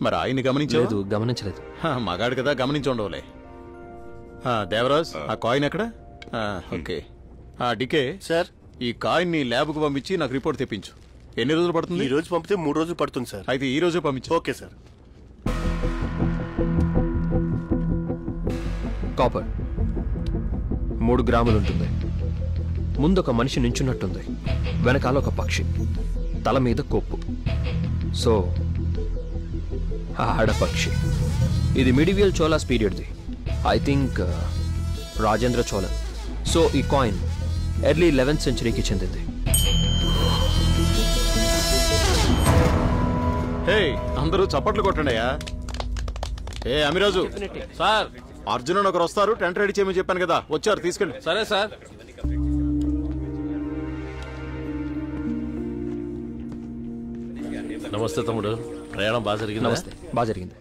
మరి ఆయన్ని గమనించలేదు? లేదు, గమనించలేదు. మగాడు కదా, గమనించి ఉండవులే. దేవరాజ్, ఆ కాయిన్ ఎక్కడ? ఓకే. డికే సార్, ఈ కాయిన్ ని ల్యాబ్ కు పంపించి నాకు రిపోర్ట్ తెప్పించు. ఎన్ని రోజులు పడుతుంది? ఈ రోజు పంపితే 3 రోజులు పడుతుంది సార్. అయితే ఈ రోజే పంపించు. Okay sir. కాపర్ 3 గ్రాములు ఉంటుంది. ముందు ఒక మనిషి నించున్నట్టుంది, వెనకాల ఒక పక్షి, తల మీద కొప్పు. సో ఆడపక్షి. ఇది మిడివియల్ చోలాస్ పీరియడ్ది. I think Rajendra Cholan. So ఈ కాయిన్ ఎర్లీ 11th సెంచరీకి చెందింది. హే, అందరూ చప్పట్లు కొట్టండియా. అమిరాజు సార్, అర్జున్ ఒకరు వస్తారు, టెంట్ రెడీ చేయమని చెప్పాను కదా, వచ్చారు, తీసుకెళ్ళి. సరే సార్. నమస్తే తమ్ముడు, ప్రయాణం బాగా జరిగింది. నమస్తే, బాగా జరిగింది.